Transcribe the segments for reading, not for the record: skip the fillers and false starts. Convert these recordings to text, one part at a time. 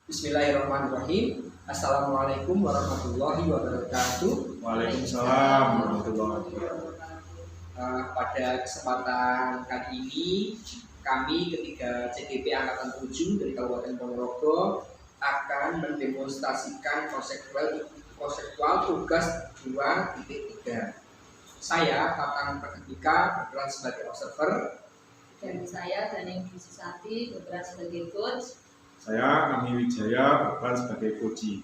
Bismillahirrahmanirrahim. Assalamualaikum warahmatullahi wabarakatuh. Waalaikumsalam warahmatullahi wabarakatuh. Pada kesempatan kali ini kami ketiga CGP Angkatan 7 dari Kabupaten Ponorogo akan mendemonstrasikan konseptual tugas 2.3. Saya Tatang Perdika berperan sebagai observer dan saya Daning Susanti berperan sebagai coach. Saya Ami Wijaya berperan sebagai coach.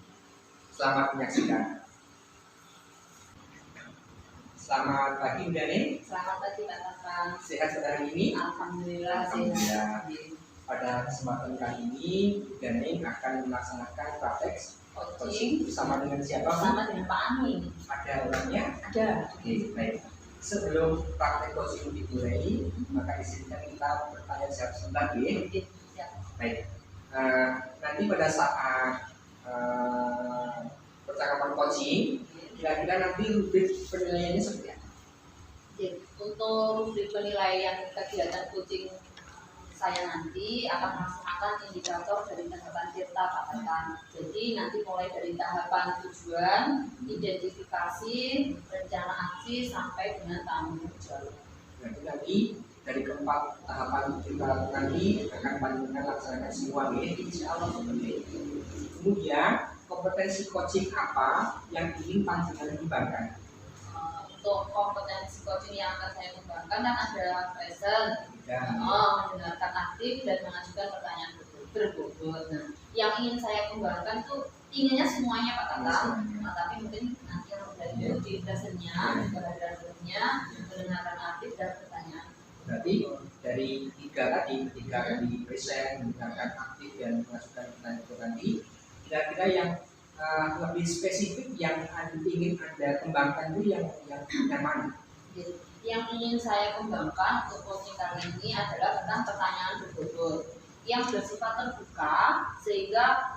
Selamat menyaksikan. Selamat pagi Mbak Daning. Selamat pagi Pak Tatang. Sehat hari ini? Alhamdulillah Alhamdulillah. sehat. Pada kesempatan kali ini Daning akan melaksanakan praktek coaching bersama dengan siapa? Bersama dengan Pak Ami. Ada orangnya? Ada. Oke, baik. Sebelum praktek coaching dimulai, maka izinkan kita bertanya jawab sebentar ya. Ya. Baik. Nanti pada saat percakapan coaching, kira-kira nanti rubrik penilaiannya seperti apa? Untuk rubrik penilaian kegiatan coaching saya nanti akan melaksanakan indikator dari tahapan Tirta Pak Tatang. Jadi nanti mulai dari tahapan tujuan, identifikasi, rencana aksi sampai dengan tanggung jawab. Nanti dari keempat tahapan kita nanti akan panjenengan laksanakan semua ya, insya Allah seperti itu. Kemudian kompetensi coaching apa yang ingin panjenengan kembangkan? Untuk kompetensi coaching yang akan saya kembangkan kan ada present, mendengarkan aktif dan mengajukan pertanyaan berbobot. Nah, yang ingin saya kembangkan tuh inginnya semuanya Pak Tatang, tapi mungkin nanti yang dari di presentnya, kehadirannya, mendengarkan aktif dan pertanyaan. Berarti dari tiga tadi present, mendengarkan aktif dan mengajukan pertanyaan itu nanti, kira-kira yang lebih spesifik yang ingin Anda kembangkan itu yang mana? Yang ingin saya kembangkan untuk coaching kali ini adalah tentang pertanyaan berbobot yang bersifat terbuka sehingga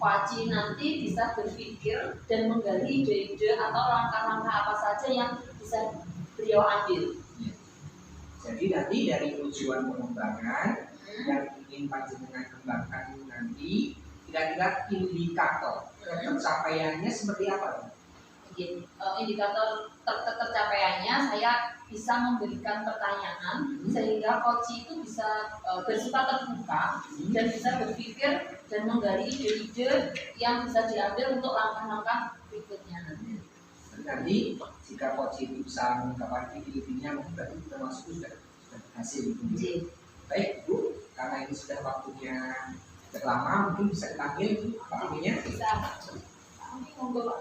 wajib nanti bisa berpikir dan menggali ide-ide atau langkah-langkah apa saja yang bisa beliau ambil. Jadi nanti dari tujuan pengembangan yang ingin panjenengan kembangkan nanti, kira-kira indikator tercapaiannya seperti apa? Indikator tercapaiannya saya bisa memberikan pertanyaan sehingga coach itu bisa bersifat terbuka dan bisa berpikir dan menggali ide-ide yang bisa diambil untuk langkah-langkah berikutnya. Nanti jika coach itu bisa mengungkapkan ide-idenya, berarti termasuk sudah berhasil. Baik Bu, karena ini sudah waktunya lama, mungkin bisa dipanggil Pak Aminya. Bisa. Kami monggo Pak.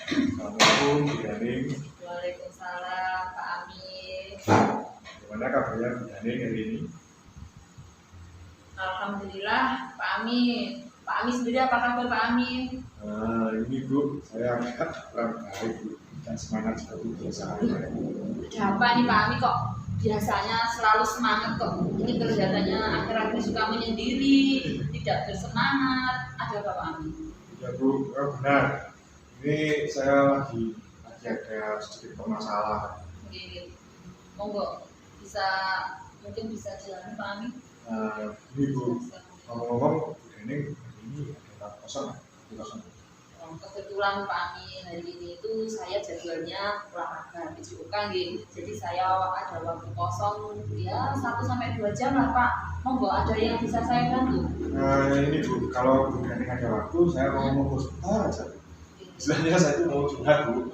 Assalamualaikum Bu Daning. Waalaikumsalam Pak Ami. Bagaimana kabarnya Bu Daning hari ini? Alhamdulillah Pak Ami. Pak Ami sendiri apa kabar Pak Ami? Ini Bu, saya agak kurang baik Bu dan semangat juga Bu biasa. Ada apa nih Pak Ami kok biasanya selalu semangat kok? Ini kelihatannya akhir-akhir ini suka menyendiri, tidak bersemangat. Ada apa Pak Ami? Ya Bu, benar. Ini saya lagi ada sedikit permasalahan. Oke, monggo mungkin bisa jelasin Pak Ami. Ini Bu, ngomong-ngomong Bu Daning hari ini ada kosong. Kebetulan Pak Ami hari ini itu saya jadwalnya olahraga dicukupan gitu. Jadi saya ada waktu kosong ya 1-2 jam lah Pak. Monggo ada yang bisa saya bantu? Ini Bu, kalau Bu Daning ada waktu, saya mau ngomong sebentar aja. Istilahnya saya itu mau curhat Bu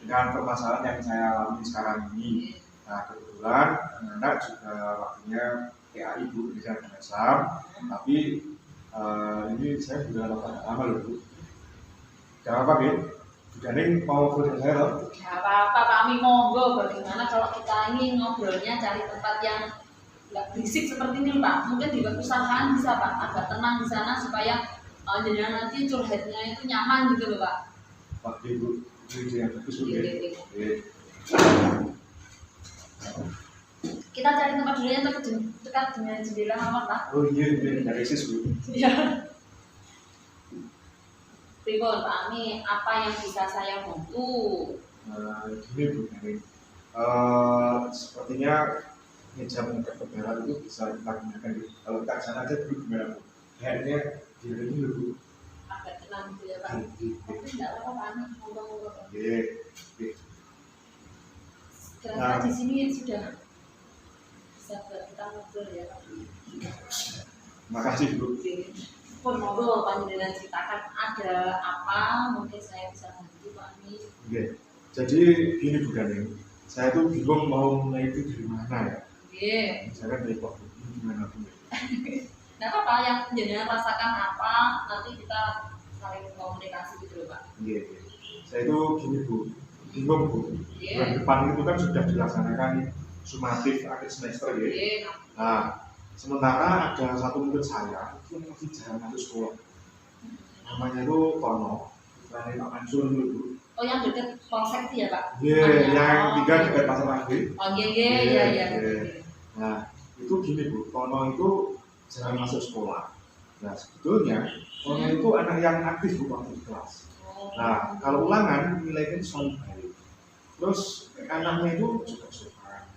dengan permasalahan yang saya alami sekarang ini. Nah kebetulan anak juga waktunya PAI Bu, Indonesia dan Islam. Tapi ini saya sudah lakukan lama loh Bu. Gak apa-apa Bu, Bu Daning mau ngobrol dengan saya loh. Gak apa-apa Pak Ami, monggo. Bagaimana kalau kita ini ngobrolnya cari tempat yang nggak berisik seperti ini Pak? Mungkin di perusahaan bisa Pak, agak tenang di sana supaya jenengan nanti curhatnya itu nyaman gitu loh Pak. Pak Bu, itu yang bagus Bu. Kita cari tempat dulu yang dekat dengan jendela mawar Pak. Oh iya, dari sis Bu. Iya. Pripun Pak Ami, apa yang bisa saya bantu? Gini Bu Daning, sepertinya meja menghadap ke barat itu bisa kita gunakan gitu. Kalau kita kesana aja dulu gimana Bu? Kayaknya di ini loh Bu. Agak tenang gitu ya Pak. Tapi enggak apa-apa Pak, ngomong-ngomong. Oke. Kira-kira di sini sudah bisa kita ngobrol ya Pak. Makasih Bu. Pun monggo panjenengan ceritakan ada apa mungkin saya bisa bantu Pak Ami. Oke. Jadi gini Bu Ganing, saya tuh bingung mau mulai itu dari mana ya. Misalkan dari kok ini gimana Bu? Nah apa yang jenengan rasakan apa nanti kita saling komunikasi gitu loh Pak. Saya itu gini Bu, bingung Bu. Bulan depan itu kan sudah dilaksanakan sumatif akhir semester ya. Nah, sementara ada satu murid saya itu masih jarang masuk sekolah. Namanya itu Tono, putranya Pak Mansur itu Bu. Oh yang dekat polsek ya Pak? Yang tinggal dekat pasar lagi. Oh iya. Nah, itu gini Bu, Tono itu jarang masuk sekolah. Nah, sebetulnya Tono itu anak yang aktif Bu waktu di kelas. Nah, kalau ulangan nilainya selalu baik. Terus anaknya itu juga suka.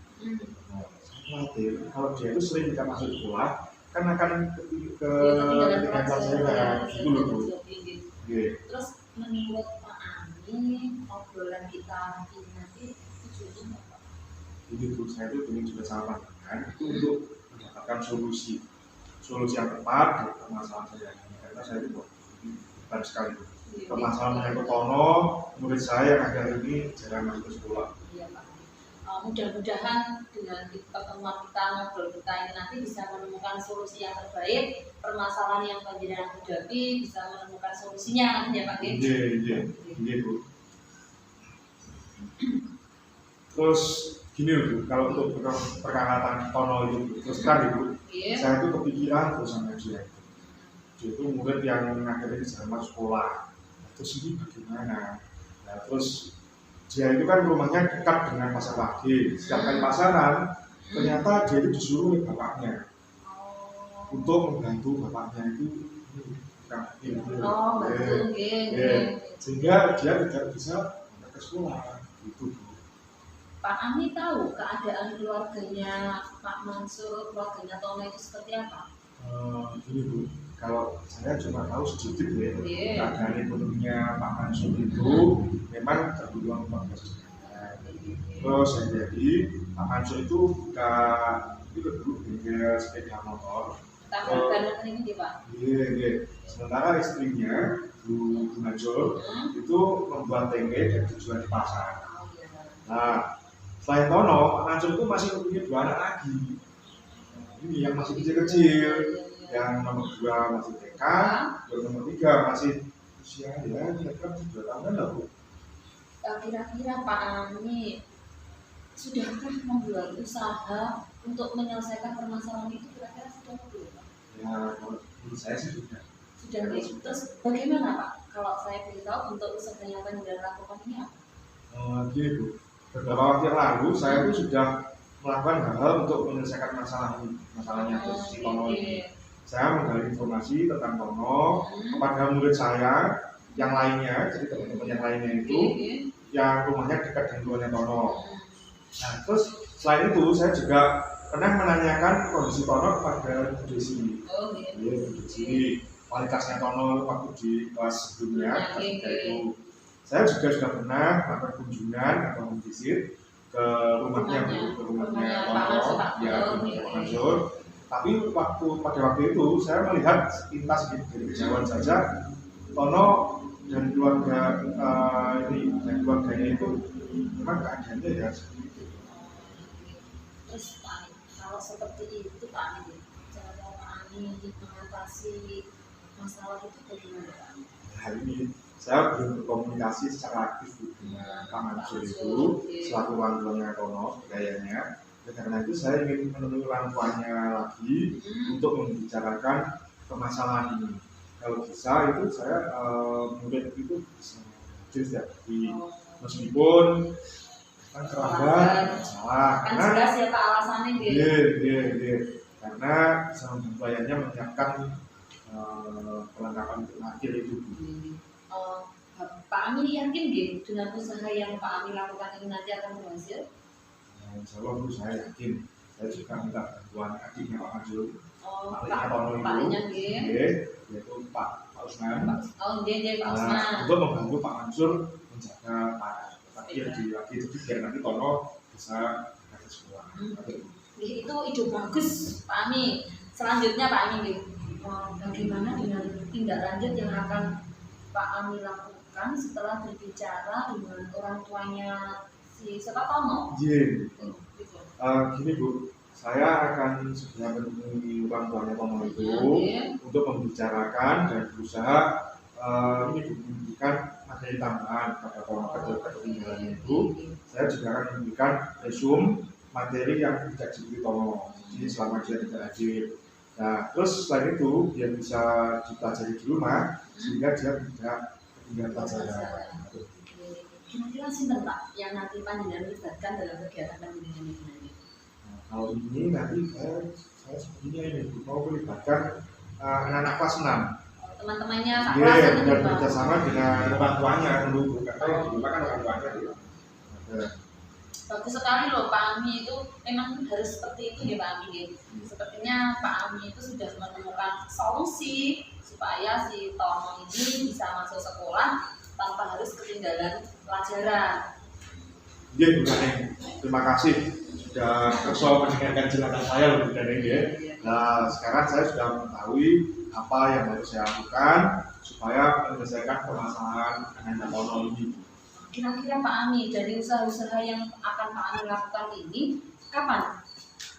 Nah, saya khawatir kalau dia itu sering tidak masuk sekolah, kan akan ke kelas saya gitu loh Bu. Terus menurut Pak Ami, obrolan kita ini nanti tujuannya apa? Ini Bu, saya itu ingin juga sama itu untuk mendapatkan solusi yang tepat dari permasalahan saya ini. Karena saya itu bukan sekali permasalahan yang Tono, murid saya yang ada ini jarang masuk ke sekolah. Iya Pak. Mudah-mudahan dengan pertemuan kita ngobrol kita ini nanti bisa menemukan solusi yang terbaik, permasalahan yang panjenengan hadapi bisa menemukan solusinya nanti ya Pak. Iya Bu. Terus gini loh Bu, kalau untuk perkara Tono itu terus kan Ibu, saya itu kepikiran terus sama dia. Dia itu murid yang akhirnya jarang masuk sekolah. Terus ini bagaimana? Nah, terus dia itu kan rumahnya dekat dengan pasar lagi. Setiap kali pasaran, ternyata dia itu disuruh oleh bapaknya untuk membantu bapaknya itu. Sehingga dia tidak bisa ke sekolah. Gitu. Pak Ami tahu keadaan keluarganya Pak Mansur, keluarganya Tono itu seperti apa? Gini Bu, kalau saya cuma tahu sedikit ya, keadaan ekonominya Pak Mansur itu memang tergolong bagus. Terus yang jadi Pak Mansur itu buka dulu bengkel sepeda motor. Tapi bukan ini dia Pak. Iya. Sementara istrinya Bu Mansur itu membuat tempe dan dijual di pasar. Nah, selain Tono, Pak Mansur itu masih punya 2 anak lagi. Ini yang masih kecil-kecil, yang nomor 2 masih TK, yang nomor 3 masih usia ya kira-kira 2 tahunan lah Bu. Kira-kira Pak Ami sudahkah membuat usaha untuk menyelesaikan permasalahan itu kira-kira sudah belum? Ya kalau menurut saya sih sudah. Sudah nih. Terus bagaimana Pak? Kalau saya beritahu untuk usaha yang akan dilakukan ini apa? Gini Bu, beberapa waktu yang lalu saya itu sudah melakukan hal-hal untuk menyelesaikan masalahnya si Tono ini. Saya menggali informasi tentang Tono kepada murid saya yang lainnya, jadi teman-teman yang lainnya itu yang rumahnya dekat dengan rumahnya Tono. Nah, terus selain itu saya juga pernah menanyakan kondisi Tono kepada Bu Desi. Bu Desi, kualitasnya Tono waktu di kelas sebelumnya, ketika itu. Saya juga sudah pernah melakukan kunjungan atau visit ke rumahnya Tono, ya Pak Mansur. Tapi pada waktu itu saya melihat sepintas dari kejauhan saja Tono dan keluarganya itu memang keadaannya ya seperti itu. Terus Pak, kalau seperti itu Pak, cara Pak Ami mengatasi masalah itu bagaimana Pak? Hari ini saya belum berkomunikasi secara aktif dengan Pak Mansur itu selaku orang tuanya Tono gayanya. Karena itu saya ingin menemui orang tuanya lagi untuk membicarakan permasalahan ini. Kalau bisa itu saya murid itu bisa hadir setiap hari, meskipun kan terlambat masalah. Kan jelas ya Pak alasannya gitu. Iya. Karena bisa membantu ayahnya menyiapkan perlengkapan untuk akhir itu. Pak Ami yakin gitu dengan usaha yang Pak Ami lakukan ini nanti akan berhasil? Insya Allah Bu, saya yakin saya juga minta bantuan adiknya Pak Mansur, Oh, Pak Tono Pak itu, Linya nggih. yaitu Pak Usman. Oh, nggih Pak Usman. Nah, untuk membantu Pak Mansur menjaga takdir di lagi itu biar nanti Tono bisa kasih semua. Itu ide bagus Pak Ami. Selanjutnya Pak Ami nggih. Bagaimana dengan tindak lanjut yang akan Pak Ami lakukan setelah berbicara dengan orang tuanya si siapa Tono? Iya. Gini Bu, saya akan segera menemui orang tuanya Tono itu untuk membicarakan dan berusaha ini memberikan materi tambahan kepada Tono ketinggalan itu. Saya juga akan memberikan resume materi yang tidak diberi Tono, jadi selama dia tidak hadir. Nah, terus selain itu dia bisa dipelajari di rumah sehingga dia tidak ketinggalan pelajaran. Kira-kira sinten Pak yang nanti panjenengan libatkan dalam kegiatan panjenengan ini? Kalau ini nanti saya sebenarnya ini mau melibatkan anak-anak kelas 6. Teman-temannya Pak Iya, kelas dan bekerjasama dengan orang tuanya dulu, karena yang di rumah kan orang tuanya tidak ada. Bagus sekali loh Pak Ami, itu memang harus seperti itu ya Pak Ami. Sepertinya Pak Ami itu sudah menemukan solusi supaya si Tono ini bisa masuk sekolah tanpa harus ketinggalan pelajaran. Iya, Bu Daneng, terima kasih sudah kesal mendengarkan cerita saya loh Bu Daneng ya. Nah, sekarang saya sudah mengetahui apa yang harus saya lakukan supaya menyelesaikan permasalahan anak Tono ini. Kira-kira Pak Ami, dari usaha-usaha yang akan Pak Ami lakukan ini, kapan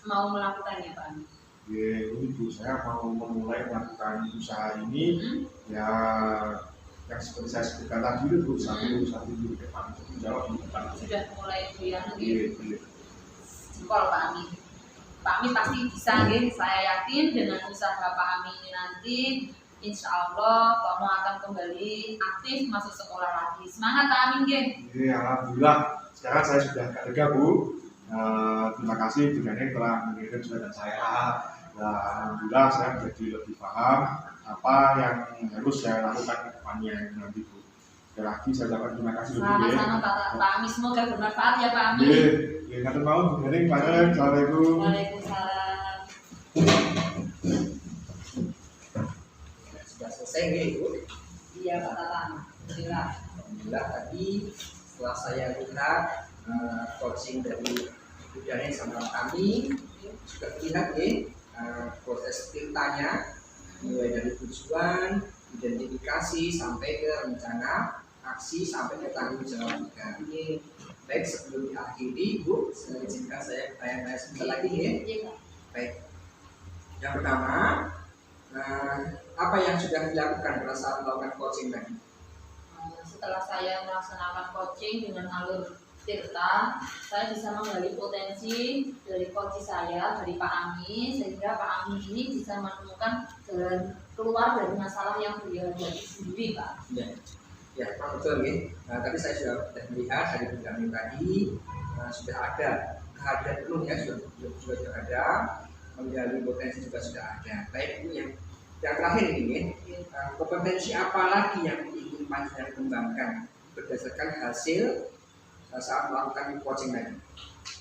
mau melakukannya Pak Ami? Ya, ini Bu, saya mau memulai melakukan usaha ini, ya yang seperti saya sebutkan tadi itu Bu, satu di depan, jawab di depan. Sudah mulai goyang Iya. jempol Pak Ami. Pak Ami pasti bisa, saya yakin dengan usaha Pak Ami ini nanti insya Allah Tono akan kembali aktif masuk sekolah lagi. Semangat Pak Amin, geng. Iya, alhamdulillah. Sekarang saya sudah agak lega Bu. Terima kasih Bu Daneng telah mengirim surat saya. Nah, alhamdulillah saya menjadi lebih paham apa yang harus saya lakukan ke depannya nanti Bu. Sekali lagi saya ucapkan terima kasih Bu. Sama-sama Pak Amin, semoga bermanfaat ya Pak Amin. Iya, ngatur mau Bu Daneng, Assalamualaikum. Waalaikumsalam. Selesai nggih Ibu? Iya Pak Tatang. Alhamdulillah tadi setelah saya lihat coaching dari Ibu Daneng sama kami juga lihat nih proses ceritanya mulai dari tujuan, identifikasi sampai ke rencana, aksi sampai ke tanggung jawab juga. Baik, sebelum diakhiri Bu, saya izinkan saya bertanya sebentar lagi ya. Baik. Yang pertama, apa yang sudah dilakukan pada saat melakukan coaching tadi? Setelah saya melaksanakan coaching dengan alur Tirta, saya bisa menggali potensi dari coach saya, dari Pak Ami, sehingga Pak Ami ini bisa menemukan jalan keluar dari masalah yang beliau hadapi sendiri, Pak. Ya, betul ya. Tadi saya sudah melihat dari pendamping tadi sudah ada kehadiran penuhnya sudah ada, menggali potensi juga sudah ada. Baik, ini yang terakhir ini kompetensi apa lagi yang ingin panjenengan kembangkan berdasarkan hasil saat melakukan coaching tadi?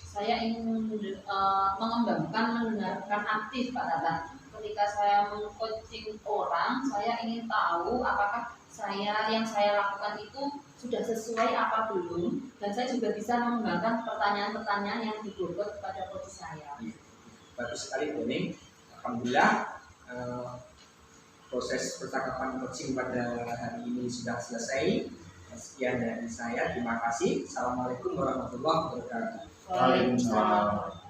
Saya ingin mengembangkan mendengarkan aktif Pak Tata. Ketika saya meng-coaching orang, saya ingin tahu apakah yang saya lakukan itu sudah sesuai apa belum, dan saya juga bisa mengembangkan pertanyaan-pertanyaan yang dibobot kepada coach saya. Bagus sekali Bu Ning. Alhamdulillah proses percakapan coaching pada hari ini sudah selesai. Sekian dari saya, terima kasih. Assalamualaikum warahmatullahi wabarakatuh. Waalaikumsalam.